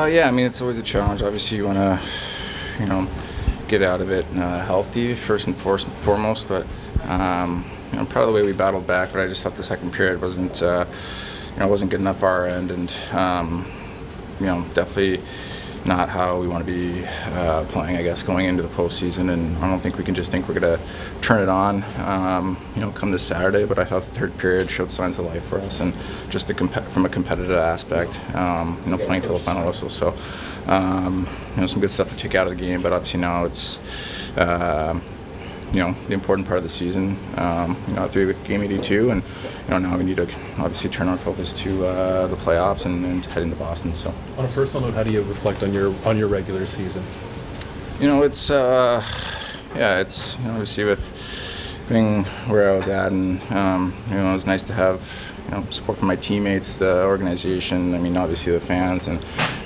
Yeah, I mean, it's always a challenge. Obviously, you want to, get out of it healthy first and foremost. But I'm proud of the way we battled back. But I just thought the second period wasn't good enough for our end, and definitely not how we want to be playing, I guess, going into the postseason. And I don't think we can just think we're going to turn it on, come this Saturday. But I thought the third period showed signs of life for us, and just from a competitive aspect, playing till the final whistle. So, some good stuff to take out of the game. But obviously now it's, the important part of the season. Game 82, and now we need to obviously turn our focus to the playoffs and head into Boston. So, on a personal note, how do you reflect on your regular season? It's obviously with being where I was at, and it was nice to have support from my teammates, the organization. I mean, obviously the fans and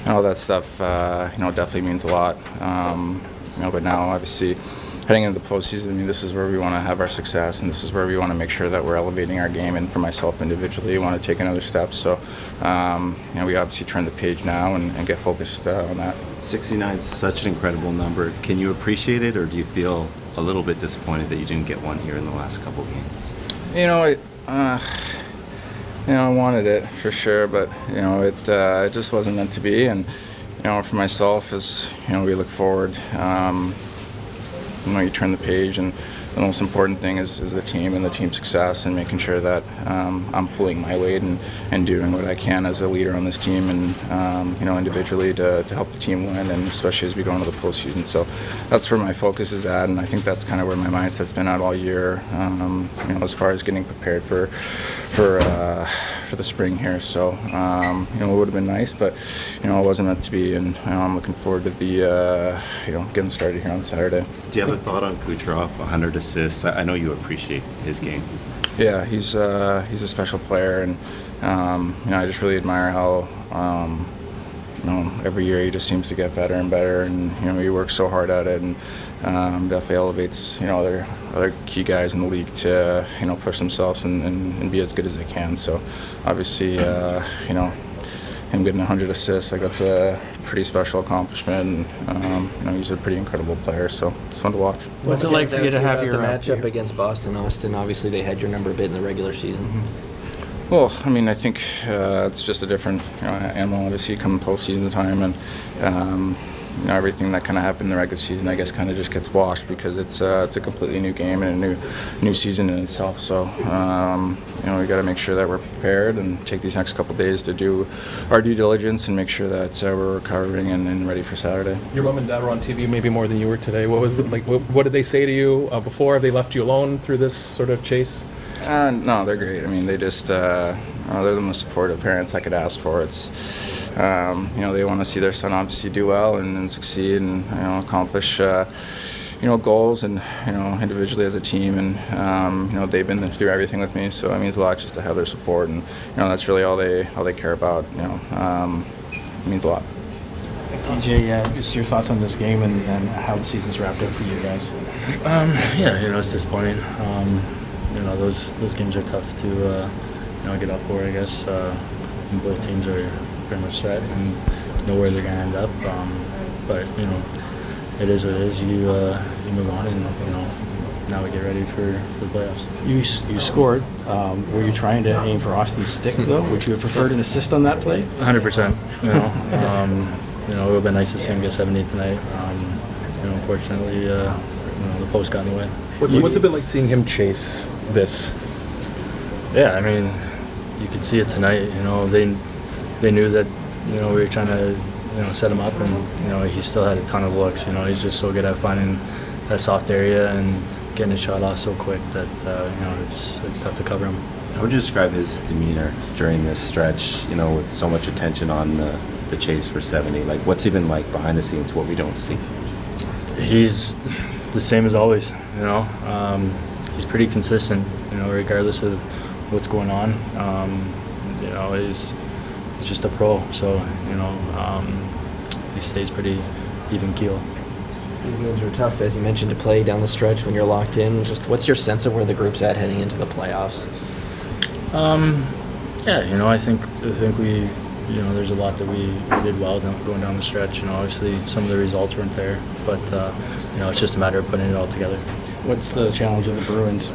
all that stuff. Definitely means a lot. But now obviously, heading into the postseason, I mean, this is where we want to have our success, and this is where we want to make sure that we're elevating our game. And for myself individually, I want to take another step. So, we obviously turn the page now and get focused on that. 69 is such an incredible number. Can you appreciate it, or do you feel a little bit disappointed that you didn't get one here in the last couple of games? I wanted it for sure, but it just wasn't meant to be. And for myself, as we look forward. You turn the page, and the most important thing is the team and the team success, and making sure that I'm pulling my weight and doing what I can as a leader on this team, and individually to help the team win, and especially as we go into the postseason. So that's where my focus is at, and I think that's kind of where my mindset's been at all year. As far as getting prepared for the spring here. So it would have been nice, but it wasn't meant to be, and I'm looking forward to the getting started here on Saturday. Do you have a thought on Kucherov? 100 assists. I know you appreciate his game. Yeah, he's a special player, and I just really admire how every year he just seems to get better and better, and he works so hard at it, and definitely elevates other key guys in the league to push themselves and be as good as they can. So obviously him getting 100 assists, that's a pretty special accomplishment, and he's a pretty incredible player, so it's fun to watch. What's it like for you to have your matchup against Boston? Austin, obviously they had your number a bit in the regular season. Mm-hmm. Well, I mean, I think it's just a different animal, obviously, come postseason time, and everything that kind of happened in the regular season, I guess, kind of just gets washed because it's a completely new game and a new season in itself. So, we got to make sure that we're prepared and take these next couple of days to do our due diligence and make sure that we're recovering and ready for Saturday. Your mom and dad were on TV maybe more than you were today. What was it like? What did they say to you before? Have they left you alone through this sort of chase? No, they're great. I mean, they just they're the most supportive parents I could ask for. It's they want to see their son obviously do well and succeed and accomplish goals and individually as a team, and they've been through everything with me, so it means a lot just to have their support, and that's really all they care about. It means a lot. TJ, just your thoughts on this game and how the season's wrapped up for you guys. It's disappointing. Those games are tough to get up for, I guess. Both teams are pretty much set and know where they're going to end up. But it is what it is. You move on, and now we get ready for the playoffs. You scored. Were you trying to aim for Austin's stick though? Would you have preferred an assist on that play? 100%. It would have been nice to see him get 70 tonight. Unfortunately, the post got in the way. What's it been like seeing him chase this? Yeah, I mean, you could see it tonight. They knew that we were trying to set him up, and he still had a ton of looks. He's just so good at finding that soft area and getting his shot off so quick that it's tough to cover him. How would you describe his demeanor during this stretch? With so much attention on the chase for 70. Like, what's he been like behind the scenes? What we don't see. He's the same as always. He's pretty consistent. Regardless of what's going on. He's just a pro. So he stays pretty even keel. These games are tough, as you mentioned, to play down the stretch when you're locked in. Just what's your sense of where the group's at heading into the playoffs? I think we there's a lot that we did well going down the stretch. Obviously some of the results weren't there, but it's just a matter of putting it all together. What's the challenge of the Bruins?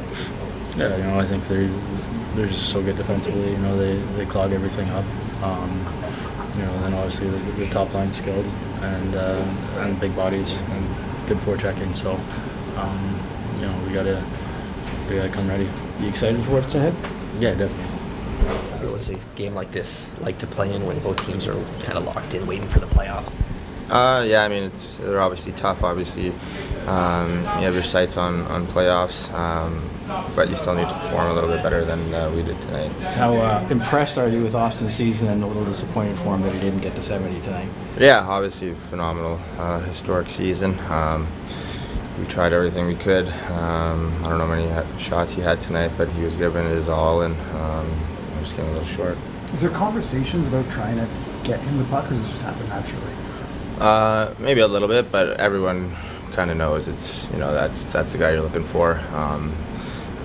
Yeah, I think they're just so good defensively. They clog everything up. Then obviously the top line skilled and big bodies and good forechecking. So we gotta come ready. You excited for what's ahead? Yeah, definitely. What's a game like this like to play in when both teams are kind of locked in, waiting for the playoffs? Yeah, I mean, they're obviously tough. Obviously, you have your sights on playoffs, but you still need to perform a little bit better than we did tonight. How impressed are you with Austin's season, and a little disappointed for him that he didn't get to 70 tonight? Yeah, obviously phenomenal, historic season. We tried everything we could. I don't know how many shots he had tonight, but he was giving it his all, and we just came a little short. Is there conversations about trying to get him the puck, or does it just happen naturally? Maybe a little bit, but everyone kind of knows it's that's the guy you're looking for.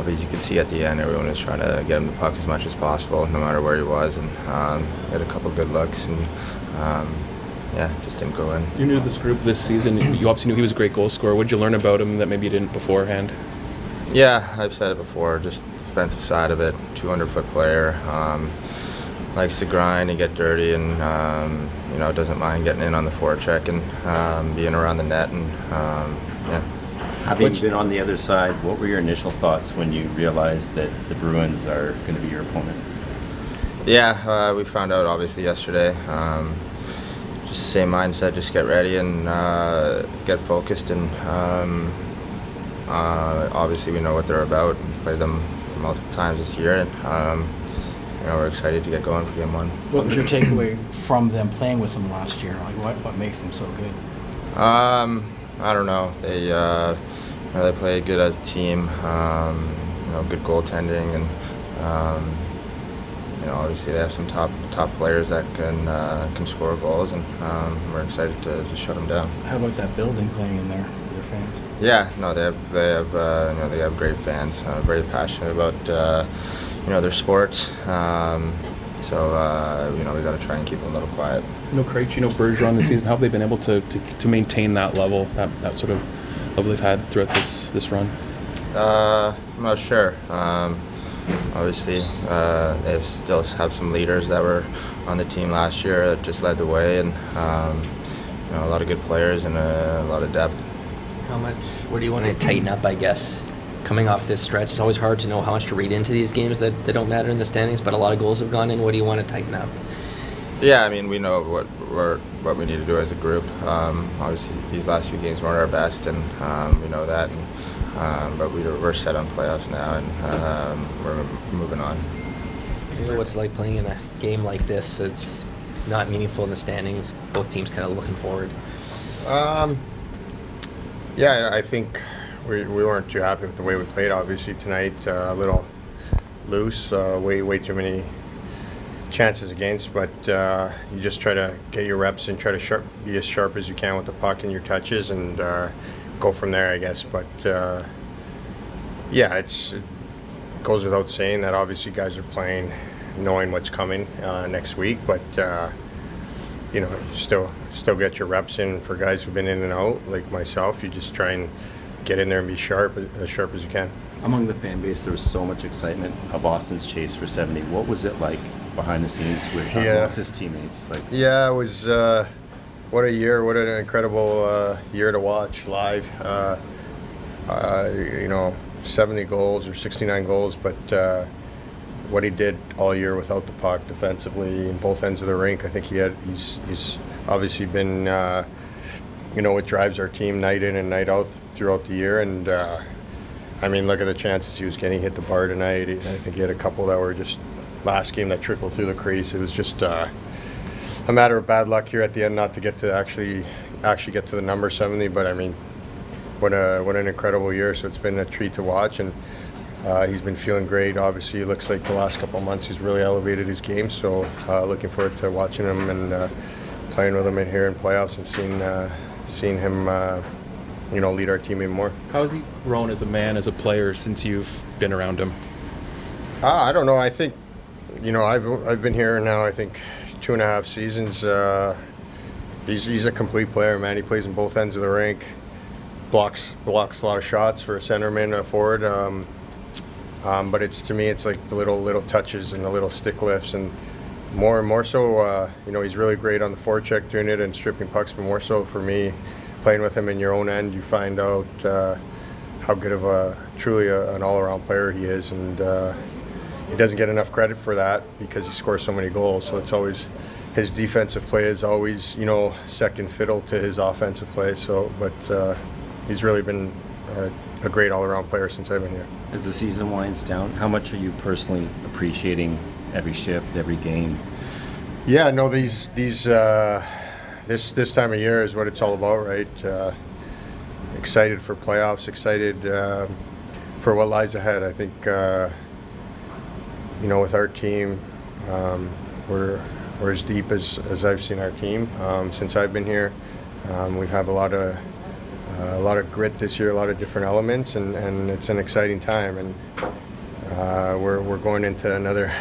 As you can see at the end, everyone is trying to get him the puck as much as possible, no matter where he was, and had a couple good looks, and just didn't go in. You're new to this group this season. You obviously knew he was a great goal scorer. What did you learn about him that maybe you didn't beforehand? Yeah, I've said it before. Just the defensive side of it. 200-foot player. Likes to grind and get dirty, and doesn't mind getting in on the forecheck and being around the net, and Having been on the other side, what were your initial thoughts when you realized that the Bruins are going to be your opponent? Yeah, we found out obviously yesterday. Just the same mindset, just get ready and get focused, and obviously we know what they're about. We played them multiple times this year, and we're excited to get going for game one. What was your takeaway from them playing with them last year? Like, what makes them so good? I don't know. They play good as a team. Good goaltending, and obviously they have some top players that can score goals, and we're excited to just shut them down. How about that building playing in there, their fans? Yeah, no, they have great fans. Very passionate about their sports. So we got to try and keep them a little quiet. Krejci, Bergeron this season. How have they been able to maintain that level, that sort of level they've had throughout this run? I'm not sure. Obviously, they still have some leaders that were on the team last year that just led the way, and a lot of good players and a lot of depth. What do you want to tighten up, I guess, coming off this stretch? It's always hard to know how much to read into these games that don't matter in the standings, but a lot of goals have gone in. What do you want to tighten up? Yeah, I mean, we know what we need to do as a group. Obviously, these last few games weren't our best, and we know that. But we're set on playoffs now, and we're moving on. What's it like playing in a game like this? It's not meaningful in the standings. Both teams kind of looking forward. Yeah, I think we weren't too happy with the way we played. Obviously tonight, a little loose, way too many chances against. But you just try to get your reps and try to be as sharp as you can with the puck and your touches, and go from there, I guess. But it goes without saying that obviously guys are playing knowing what's coming next week. But still get your reps in. For guys who've been in and out, like myself, you just try and get in there and be as sharp as you can. Among the fan base, there was so much excitement of Austin's chase for 70. What was it like behind the scenes with his teammates? Yeah, it was. What a year! What an incredible year to watch live. 70 goals or 69 goals, but what he did all year without the puck defensively in both ends of the rink, I think he's obviously been what drives our team night in and night out throughout the year. And look at the chances he was getting. He hit the bar tonight. I think he had a couple that were just last game that trickled through the crease. It was just a matter of bad luck here at the end not to get to actually get to the number 70. But what an incredible year. So it's been a treat to watch, and he's been feeling great. Obviously, it looks like the last couple of months he's really elevated his game. So looking forward to watching him and playing with him in here in playoffs, and seeing him lead our team even more. How has he grown as a man, as a player, since you've been around him? I don't know. I think I've been here now, I think 2.5 seasons. He's a complete player, man. He plays in both ends of the rink. Blocks a lot of shots for a centerman, a forward. But to me, it's like the little touches and the little stick lifts, and more so. He's really great on the forecheck doing it and stripping pucks. But more so for me, playing with him in your own end, you find out how good of an all-around player he is, and he doesn't get enough credit for that because he scores so many goals. So it's always his defensive play is always second fiddle to his offensive play. But he's really been a great all-around player since I've been here. As the season winds down, how much are you personally appreciating every shift, every game? Yeah, no, this time of year is what it's all about, right? Excited for playoffs, excited for what lies ahead. I think with our team, we're as deep as I've seen our team since I've been here. We have a lot of grit this year, a lot of different elements, and it's an exciting time. And we're going into another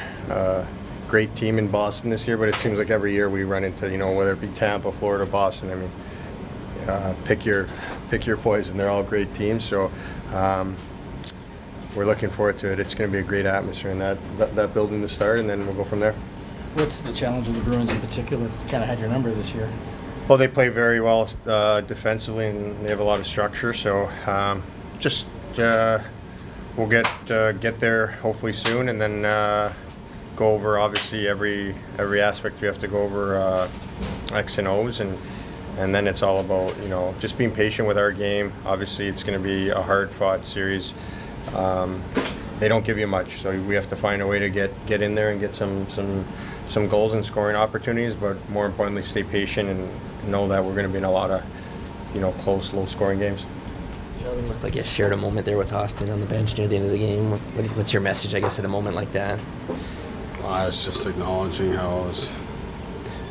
great team in Boston this year, but it seems like every year we run into, whether it be Tampa, Florida, Boston. I mean, pick your poison. They're all great teams. So we're looking forward to it. It's going to be a great atmosphere in that building to start, and then we'll go from there. What's the challenge of the Bruins in particular? Kind of had your number this year. Well, they play very well defensively, and they have a lot of structure. So we'll get there hopefully soon, and then go over obviously every aspect. We have to go over X and O's, and then it's all about just being patient with our game. Obviously, it's going to be a hard-fought series. They don't give you much, so we have to find a way to get in there and get some goals and scoring opportunities. But more importantly, stay patient and know that we're going to be in a lot of close, low-scoring games. Sheldon looked like you shared a moment there with Auston on the bench near the end of the game. What's your message, I guess, at a moment like that? Well, I was just acknowledging how it was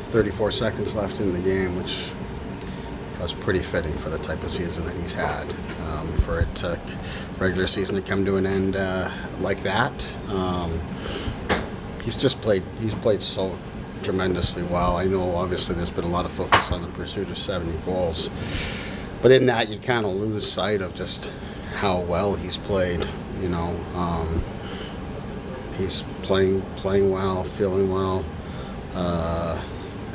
34 seconds left in the game, which was pretty fitting for the type of season that he's had. For it to regular season to come to an end like that, he's played so tremendously well. I know obviously there's been a lot of focus on the pursuit of 70 goals, but in that you kind of lose sight of just how well he's played. He's playing well, feeling well, and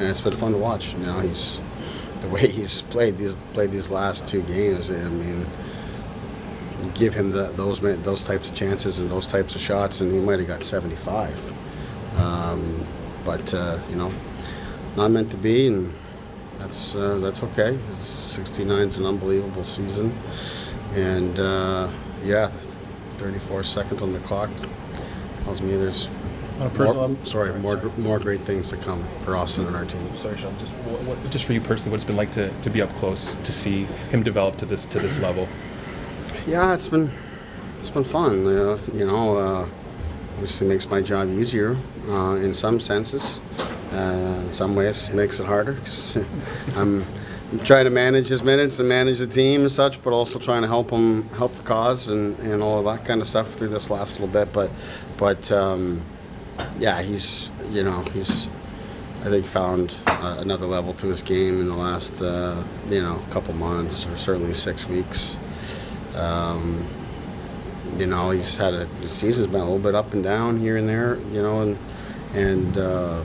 it's been fun to watch. He's the way he's played these last 2 games. I mean, you give him those types of chances and those types of shots, and he might have got 75. But not meant to be, and that's okay. 69 is an unbelievable season, and 34 seconds on the clock tells me there's more great things to come for Auston and our team. Sorry, Sheldon. Just for you personally, what it's been like to be up close, to see him develop to this level. Yeah, it's been fun. Obviously makes my job easier in some senses. In some ways, makes it harder because I'm trying to manage his minutes and manage the team and such, but also trying to help the cause and all of that kind of stuff through this last little bit. But he's I think found another level to his game in the last couple months, or certainly 6 weeks. He's had the season's been a little bit up and down here and there, and to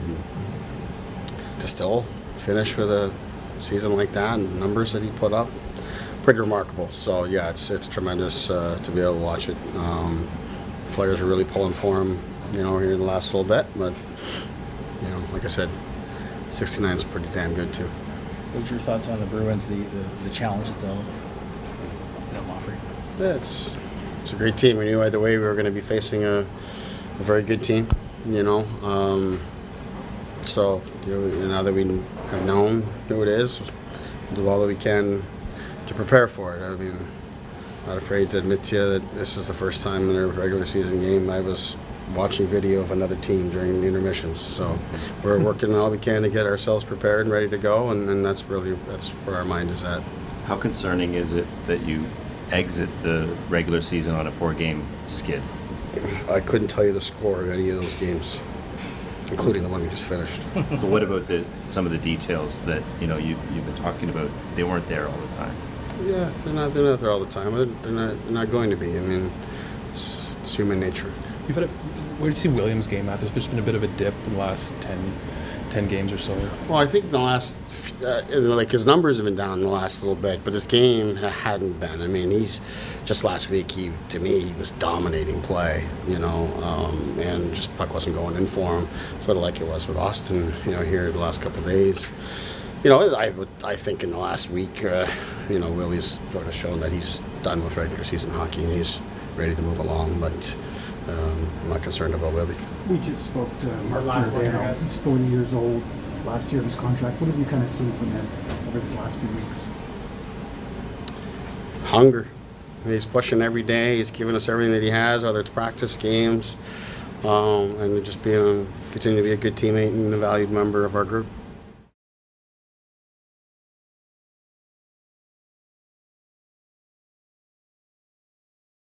still finish with a season like that and numbers that he put up, pretty remarkable. So yeah, it's tremendous to be able to watch it. Players are really pulling for him, here in the last little bit, but like I said, 69 is pretty damn good too. What's your thoughts on the Bruins, the challenge that they'll offer? Yeah, it's a great team. We knew either way we were going to be facing a very good team, So now that we have known who it is, we'll do all that we can to prepare for it. I mean, I'm not afraid to admit to you that this is the first time in a regular season game I was watching video of another team during the intermissions. So we're working all we can to get ourselves prepared and ready to go, and that's where our mind is at. How concerning is it that you exit the regular season on a 4-game skid? I couldn't tell you the score of any of those games. including the one we just finished. But what about some of the details that you've been talking about? They weren't there all the time. Yeah, they're not there all the time. They're not going to be. I mean, it's human nature. Where do you see Williams' game at? There's just been a bit of a dip in the last 10 games or so. Well, I think the last, his numbers have been down the last little bit, but his game hadn't been. I mean, just last week, he was dominating play, and just puck wasn't going in for him, sort of like it was with Auston, here the last couple of days. I think in the last week, Willie's sort of shown that he's done with regular season hockey and he's ready to move along, but I'm not concerned about Willie. We just spoke to Mark Giordano. He's 40 years old. Last year of his contract. What have you kind of seen from him over these last few weeks? Hunger. He's pushing every day. He's giving us everything that he has, whether it's practice, games, and just continue to be a good teammate and a valued member of our group.